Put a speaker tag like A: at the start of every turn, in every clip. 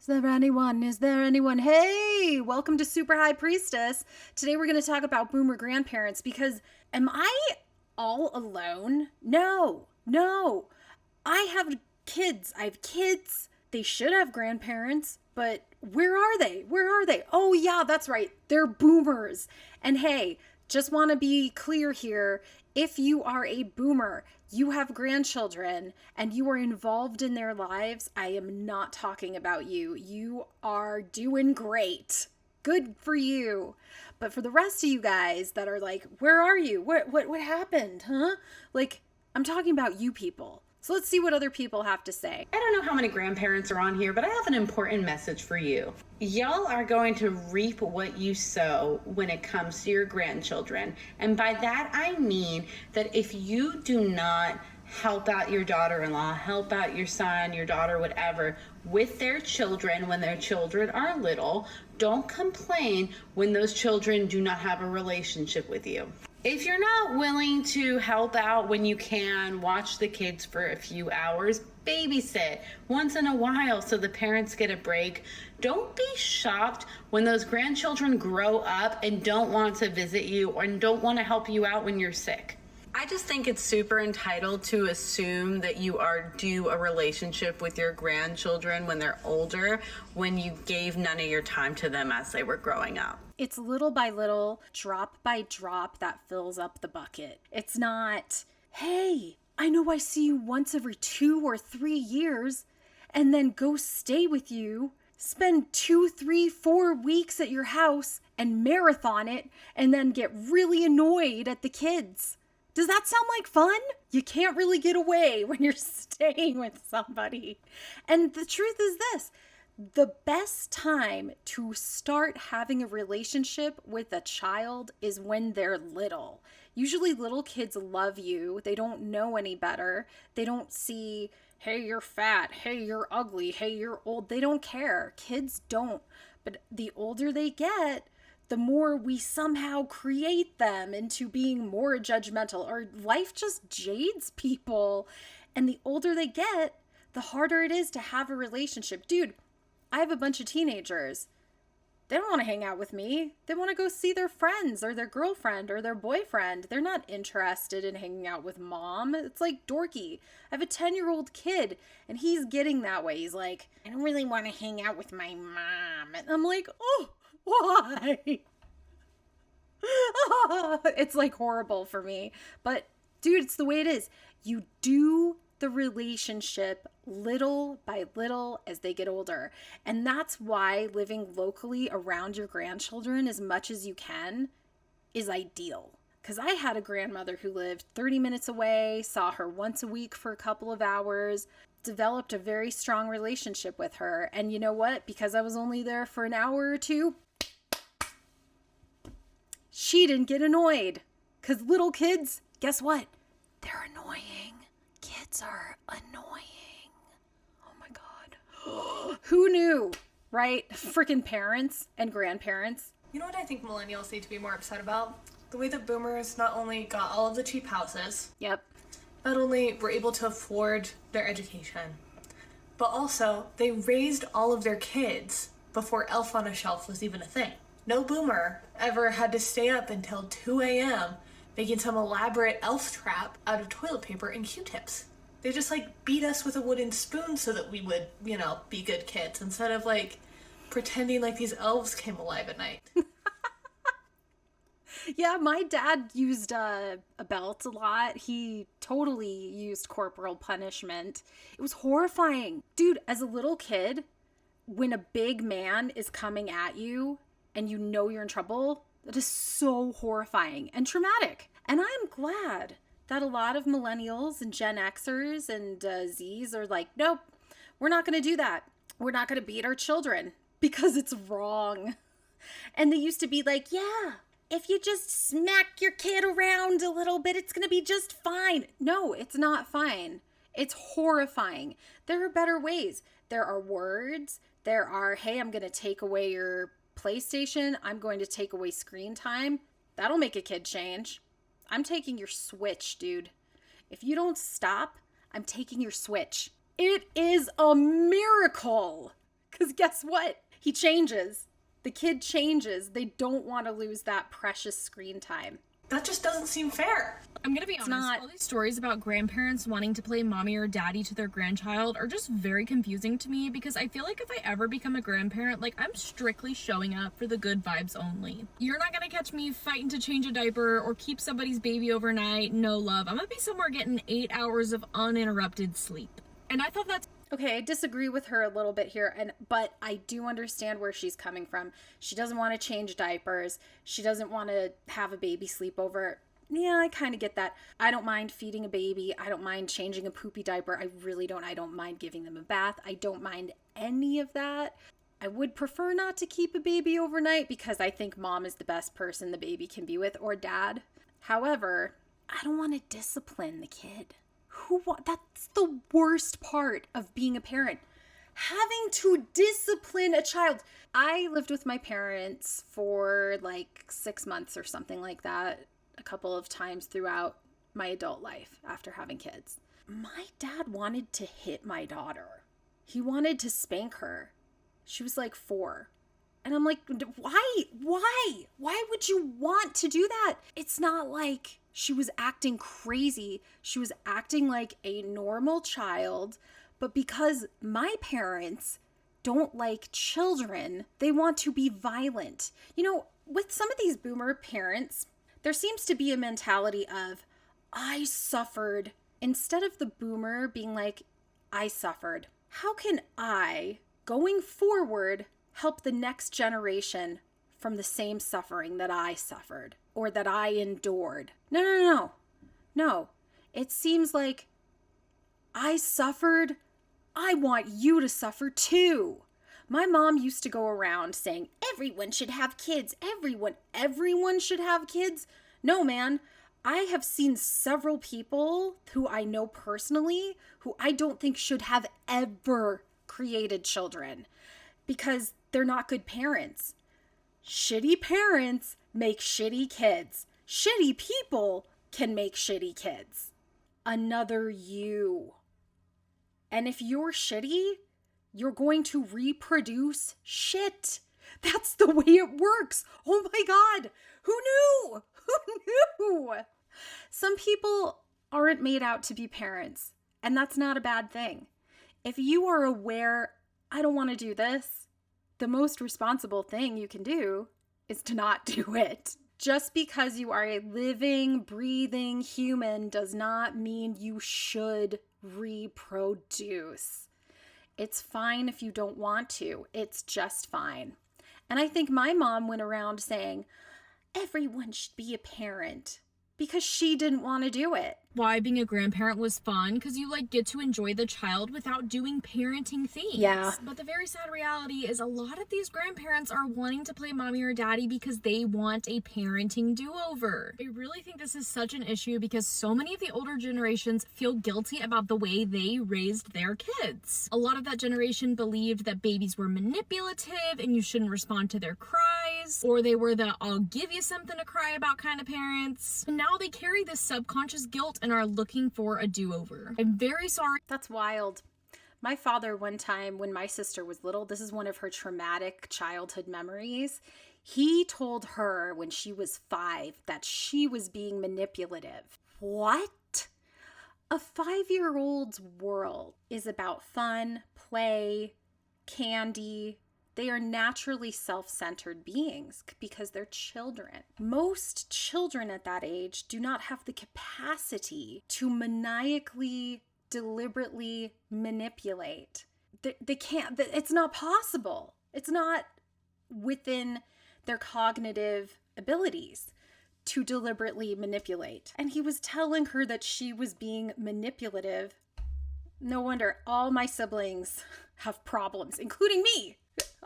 A: Is there anyone? Is there anyone? Hey, welcome to Super High Priestess. Today we're going to talk about boomer grandparents because am I all alone? No. I have kids. I have kids. They should have grandparents, but where are they? Where are they? Oh, yeah, that's right. They're boomers. And hey, just want to be clear here. If you are a boomer, you have grandchildren, and you are involved in their lives, I am not talking about you. You are doing great. Good for you. But for the rest of you guys that are like, where are you? What happened? Huh? Like, I'm talking about you people. So let's see what other people have to say.
B: I don't know how many grandparents are on here, but I have an important message for you. Y'all are going to reap what you sow when it comes to your grandchildren. And by that, I mean that if you do not help out your daughter-in-law, help out your son, your daughter, whatever, with their children when their children are little, don't complain when those children do not have a relationship with you. If you're not willing to help out when you can, watch the kids for a few hours, babysit once in a while so the parents get a break. Don't be shocked when those grandchildren grow up and don't want to visit you and don't want to help you out when you're sick. I just think it's super entitled to assume that you are due a relationship with your grandchildren when they're older, when you gave none of your time to them as they were growing up.
A: It's little by little, drop by drop that fills up the bucket. It's not, hey, I know I see you once every 2 or 3 years and then go stay with you, spend 2, 3, 4 weeks at your house and marathon it and then get really annoyed at the kids. Does that sound like fun? You can't really get away when you're staying with somebody. And the truth is this. The best time to start having a relationship with a child is when they're little. Usually little kids love you. They don't know any better. They don't see, hey, you're fat. Hey, you're ugly. Hey, you're old. They don't care. Kids don't. But the older they get, the more we somehow create them into being more judgmental, or life just jades people. And the older they get, the harder it is to have a relationship. Dude, I have a bunch of teenagers. They don't want to hang out with me. They want to go see their friends or their girlfriend or their boyfriend. They're not interested in hanging out with mom. It's like dorky. I have a 10-year-old kid and he's getting that way. He's like, I don't really want to hang out with my mom. And I'm like, oh, why? It's like horrible for me. But dude, it's the way it is. You do the relationship little by little as they get older. And that's why living locally around your grandchildren as much as you can is ideal. Because I had a grandmother who lived 30 minutes away, saw her once a week for a couple of hours, developed a very strong relationship with her. And you know what? Because I was only there for an hour or two, she didn't get annoyed. Because little kids, guess what? They're annoying. Kids are annoying. Oh my God. Who knew, right? Freaking parents and grandparents.
C: You know what I think millennials need to be more upset about? The way that boomers not only got all of the cheap houses,
A: Yep.
C: not only were able to afford their education, but also they raised all of their kids before Elf on a Shelf was even a thing. No boomer ever had to stay up until 2 a.m. making some elaborate elf trap out of toilet paper and Q-tips. They just beat us with a wooden spoon so that we would, be good kids instead of pretending like these elves came alive at night.
A: Yeah, my dad used a belt a lot. He totally used corporal punishment. It was horrifying. Dude, as a little kid, when a big man is coming at you and you know you're in trouble, that is so horrifying and traumatic. And I'm glad that a lot of millennials and Gen Xers and Zs are like, nope, we're not going to do that. We're not going to beat our children because it's wrong. And they used to be like, yeah, if you just smack your kid around a little bit, it's going to be just fine. No, it's not fine. It's horrifying. There are better ways. There are words. There are, hey, I'm going to take away your PlayStation. I'm going to take away screen time. That'll make a kid change. I'm taking your Switch, dude. If you don't stop, I'm taking your Switch. It is a miracle Because guess what? He changes. The kid changes. They don't want to lose that precious screen time.
C: That just doesn't seem fair.
D: I'm gonna be honest,
A: not.
D: all these stories about grandparents wanting to play mommy or daddy to their grandchild are just very confusing to me, because I feel like if I ever become a grandparent, like, I'm strictly showing up for the good vibes only. You're not gonna catch me fighting to change a diaper or keep somebody's baby overnight. No love. I'm gonna be somewhere getting 8 hours of uninterrupted sleep. And I thought that's
A: Okay, I disagree with her a little bit here, but I do understand where she's coming from. She doesn't want to change diapers. She doesn't want to have a baby sleepover. Yeah, I kind of get that. I don't mind feeding a baby. I don't mind changing a poopy diaper. I really don't. I don't mind giving them a bath. I don't mind any of that. I would prefer not to keep a baby overnight because I think mom is the best person the baby can be with, or dad. However, I don't want to discipline the kid. That's the worst part of being a parent. Having to discipline a child. I lived with my parents for like 6 months or something like that, a couple of times throughout my adult life after having kids. My dad wanted to hit my daughter. He wanted to spank her. She was like 4. And I'm like, why? Why would you want to do that? It's not like she was acting crazy. She was acting like a normal child. But because my parents don't like children, they want to be violent. You know, with some of these boomer parents, there seems to be a mentality of, I suffered, instead of the boomer being like, I suffered. How can I, going forward, help the next generation from the same suffering that I suffered or that I endured? No. It seems like I suffered. I want you to suffer too. My mom used to go around saying, everyone should have kids. Everyone should have kids. No, man. I have seen several people who I know personally who I don't think should have ever created children because they're not good parents. Shitty parents make shitty kids. Shitty people can make shitty kids. Another you. And if you're shitty, you're going to reproduce shit. That's the way it works. Oh my God. Who knew? Who knew? Some people aren't made out to be parents, and that's not a bad thing. If you are aware, I don't want to do this, the most responsible thing you can do is to not do it. Just because you are a living, breathing human does not mean you should reproduce. It's fine if you don't want to. It's just fine. And I think my mom went around saying, everyone should be a parent because she didn't want to do it.
D: why being a grandparent was fun, because you get to enjoy the child without doing parenting things.
A: Yeah.
D: But the very sad reality is a lot of these grandparents are wanting to play mommy or daddy because they want a parenting do-over. I really think this is such an issue because so many of the older generations feel guilty about the way they raised their kids. A lot of that generation believed that babies were manipulative and you shouldn't respond to their cries, or they were the I'll give you something to cry about kind of parents. And now they carry this subconscious guilt and are looking for a do-over. I'm very sorry.
A: That's wild. My father, one time when my sister was little, this is one of her traumatic childhood memories. He told her when she was 5 that she was being manipulative. What? A 5-year-old's world is about fun, play, candy. They are naturally self-centered beings because they're children. Most children at that age do not have the capacity to maniacally, deliberately manipulate. They can't. It's not possible. It's not within their cognitive abilities to deliberately manipulate. And he was telling her that she was being manipulative. No wonder all my siblings have problems, including me.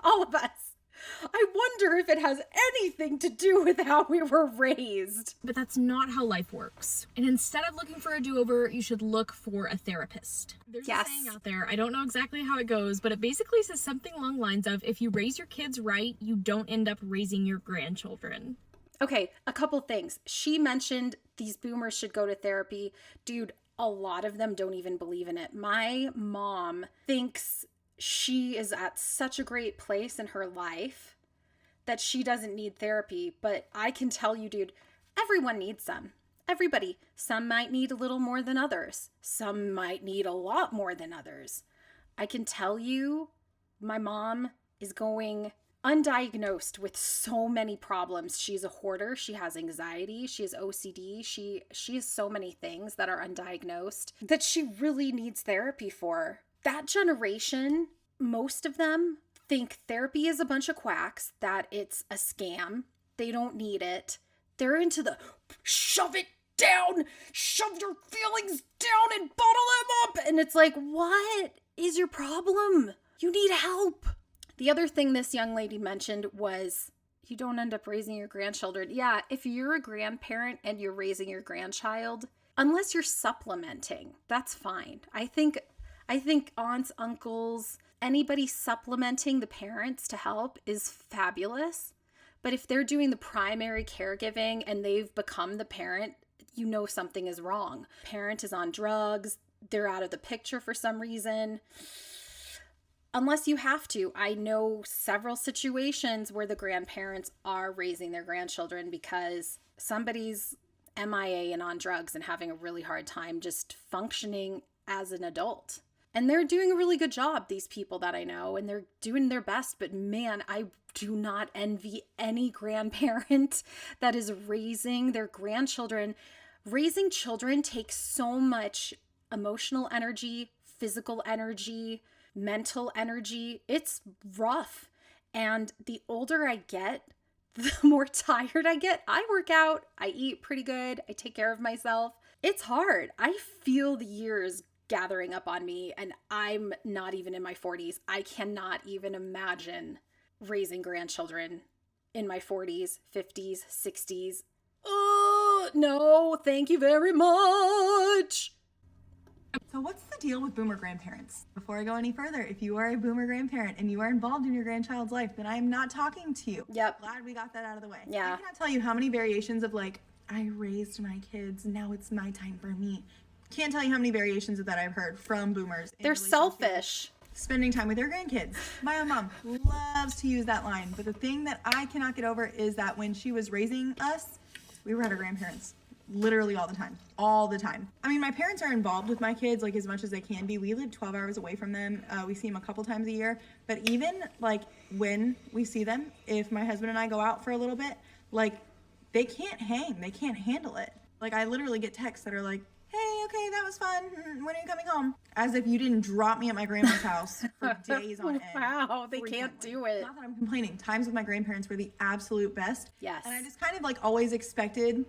A: All of us. I wonder if it has anything to do with how we were raised.
D: But that's not how life works. And instead of looking for a do-over, you should look for a therapist. There's a saying out there, I don't know exactly how it goes, but it basically says something along the lines of, if you raise your kids right, you don't end up raising your grandchildren.
A: Okay, a couple things. She mentioned these boomers should go to therapy. Dude, a lot of them don't even believe in it. My mom thinks she is at such a great place in her life that she doesn't need therapy. But I can tell you, dude, everyone needs some. Everybody. Some might need a little more than others. Some might need a lot more than others. I can tell you, my mom is going undiagnosed with so many problems. She's a hoarder. She has anxiety. She has OCD. She has so many things that are undiagnosed that she really needs therapy for. That generation, most of them think therapy is a bunch of quacks, that it's a scam. They don't need it. They're into the shove it down, shove your feelings down and bottle them up. And it's like, what is your problem? You need help. The other thing this young lady mentioned was you don't end up raising your grandchildren. Yeah, if you're a grandparent and you're raising your grandchild, unless you're supplementing, that's fine. I think aunts, uncles, anybody supplementing the parents to help is fabulous. But if they're doing the primary caregiving and they've become the parent, you know something is wrong. Parent is on drugs. They're out of the picture for some reason. Unless you have to. I know several situations where the grandparents are raising their grandchildren because somebody's MIA and on drugs and having a really hard time just functioning as an adult. And they're doing a really good job, these people that I know, and they're doing their best. But man, I do not envy any grandparent that is raising their grandchildren. Raising children takes so much emotional energy, physical energy, mental energy. It's rough. And the older I get, the more tired I get. I work out, I eat pretty good, I take care of myself. It's hard. I feel the years gathering up on me, and I'm not even in my 40s. I cannot even imagine raising grandchildren in my 40s, 50s, 60s. Oh, no, thank you very much.
E: So what's the deal with boomer grandparents? Before I go any further, if you are a boomer grandparent and you are involved in your grandchild's life, then I am not talking to you.
A: Yep.
E: Glad we got that out of the way.
A: Yeah.
E: I cannot tell you how many variations of like, I raised my kids, now it's my time for me. Can't tell you how many variations of that I've heard from boomers.
A: They're selfish.
E: Spending time with their grandkids. My own mom loves to use that line. But the thing that I cannot get over is that when she was raising us, we were at our grandparents. Literally all the time. All the time. I mean, my parents are involved with my kids like as much as they can be. We live 12 hours away from them. We see them a couple times a year. But even like when we see them, if my husband and I go out for a little bit, like they can't hang. They can't handle it. Like I literally get texts that are like, hey, okay, that was fun. When are you coming home? As if you didn't drop me at my grandma's house for days on end.
A: Wow, they can't do it.
E: Not that I'm complaining. Times with my grandparents were the absolute best.
A: Yes.
E: And I just kind of like always expected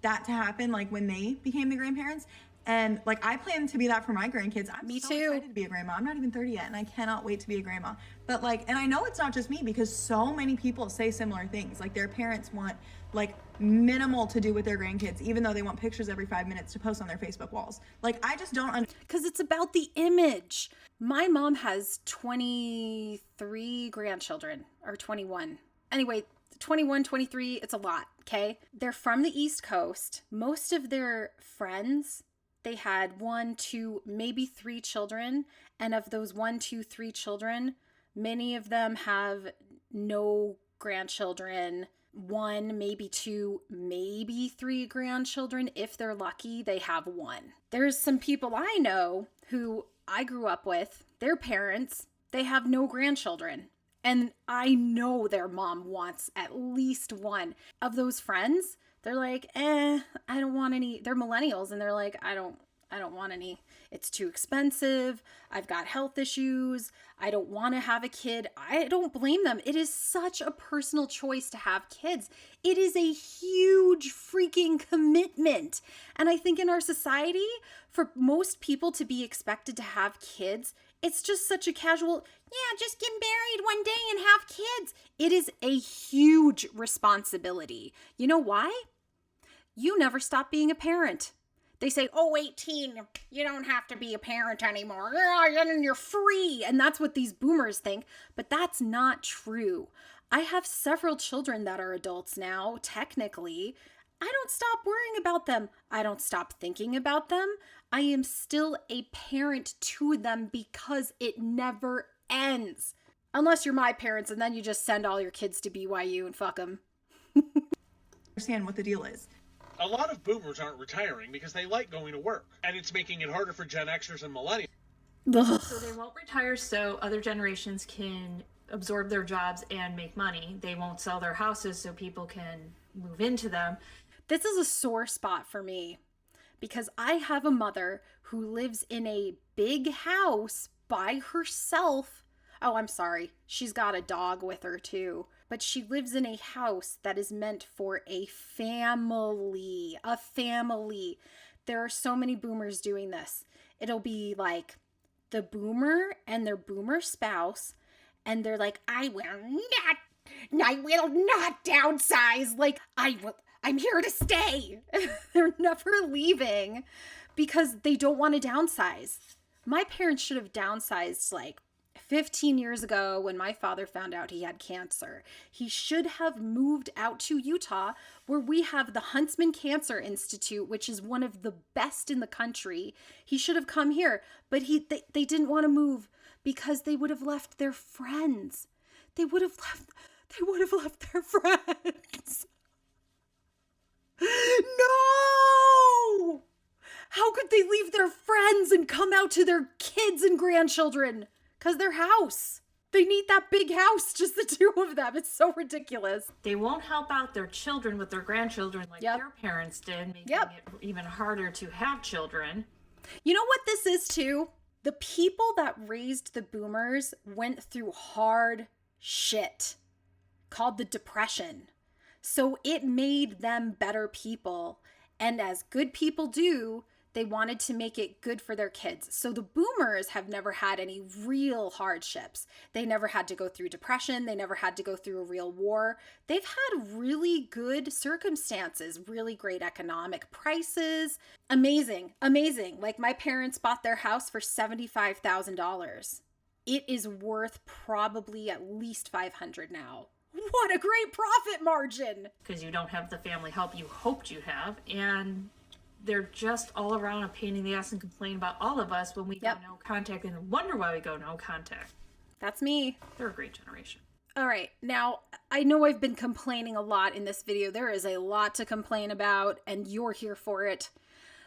E: that to happen like when they became the grandparents. And like I plan to be that for my grandkids. I'm
A: Me
E: so
A: too.
E: excited to be a grandma. I'm not even 30 yet and I cannot wait to be a grandma. But like, and I know it's not just me because so many people say similar things. Like their parents want like minimal to do with their grandkids, even though they want pictures every 5 minutes to post on their Facebook walls. Like I just don't
A: Because it's about the image. My mom has 23 grandchildren, or 21. Anyway, 21, 23, it's a lot, okay? They're from the East Coast. Most of their friends, they had 1, 2, maybe 3 children. And of those 1, 2, 3 children, many of them have no grandchildren. 1, maybe 2, maybe 3 grandchildren. If they're lucky, they have 1. There's some people I know who I grew up with, their parents, they have no grandchildren. And I know their mom wants at least 1. Of those friends, they're like, I don't want any. They're millennials and they're like, I don't want any. It's too expensive. I've got health issues. I don't want to have a kid. I don't blame them. It is such a personal choice to have kids. It is a huge freaking commitment. And I think in our society, for most people to be expected to have kids, it's just such a casual, yeah, just get married one day and have kids. It is a huge responsibility. You know why? You never stop being a parent. They say, 18, you don't have to be a parent anymore. You're free. And that's what these boomers think. But that's not true. I have several children that are adults now, technically. I don't stop worrying about them. I don't stop thinking about them. I am still a parent to them because it never ends. Unless you're my parents, and then you just send all your kids to BYU and fuck them.
E: Understand what the deal is.
F: A lot of boomers aren't retiring because they like going to work, and it's making it harder for Gen Xers and millennials.
D: So they won't retire so other generations can absorb their jobs and make money. They won't sell their houses so people can move into them.
A: This is a sore spot for me because I have a mother who lives in a big house by herself. Oh, I'm sorry. She's got a dog with her too. But she lives in a house that is meant for a family. A family. There are so many boomers doing this. It'll be like the boomer and their boomer spouse, and they're like, I will not downsize. Like, I'm here to stay. They're never leaving because they don't want to downsize. My parents should have downsized like 15 years ago when my father found out he had cancer. He should have moved out to Utah, where we have the Huntsman Cancer Institute, which is one of the best in the country. He should have come here, but they didn't want to move because they would have left their friends. They would have left their friends. No! How could they leave their friends and come out to their kids and grandchildren? Because their house. They need that big house, just the two of them. It's so ridiculous.
D: They won't help out their children with their grandchildren like their parents did, making it even harder to have children.
A: You know what this is too? The people that raised the boomers went through hard shit called the Depression. So it made them better people. And as good people do, they wanted to make it good for their kids. So the boomers have never had any real hardships. They never had to go through depression. They never had to go through a real war. They've had really good circumstances, really great economic prices. Amazing, amazing. Like my parents bought their house for $75,000. It is worth probably at least $500 now. What a great profit margin!
D: Because you don't have the family help you hoped you'd have, and they're just all around a pain in the ass and complain about all of us when we go no contact and wonder why we go no contact.
A: That's me.
D: They're a great generation.
A: All right. Now, I know I've been complaining a lot in this video. There is a lot to complain about, and you're here for it.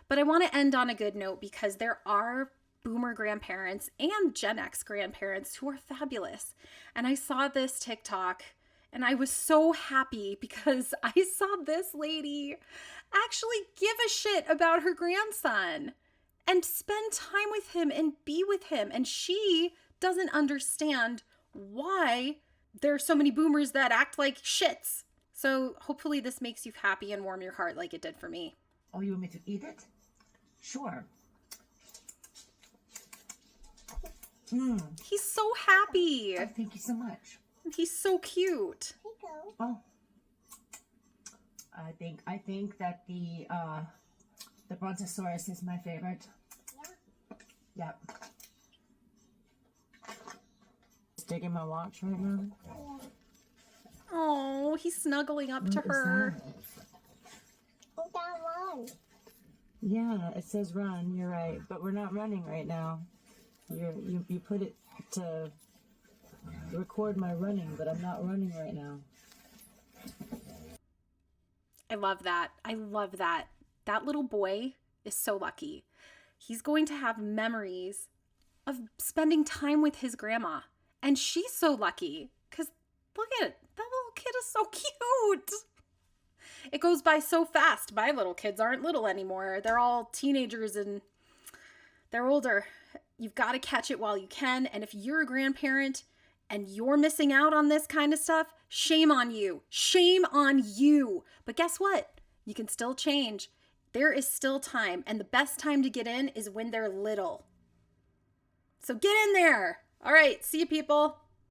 A: But I want to end on a good note because there are boomer grandparents and Gen X grandparents who are fabulous. And I saw this TikTok and I was so happy because I saw this lady actually give a shit about her grandson and spend time with him and be with him. And she doesn't understand why there are so many boomers that act like shits. So hopefully this makes you happy and warm your heart like it did for me.
G: Oh, you want me to eat it? Sure.
A: He's so happy.
G: Oh, thank you so much.
A: He's so cute.
G: Oh, I think that the Brontosaurus is my favorite. Yeah. Just digging my watch right now.
A: Oh, he's snuggling up to her.
G: Yeah, it says run. You're right, but we're not running right now. You put it to record my running, but I'm not running right now.
A: I love that. I love that. That little boy is so lucky. He's going to have memories of spending time with his grandma. And she's so lucky because look at it. That little kid is so cute. It goes by so fast. My little kids aren't little anymore. They're all teenagers and they're older. You've got to catch it while you can. And if you're a grandparent and you're missing out on this kind of stuff, shame on you. Shame on you. But guess what? You can still change. There is still time. And the best time to get in is when they're little. So get in there. All right. See you, people.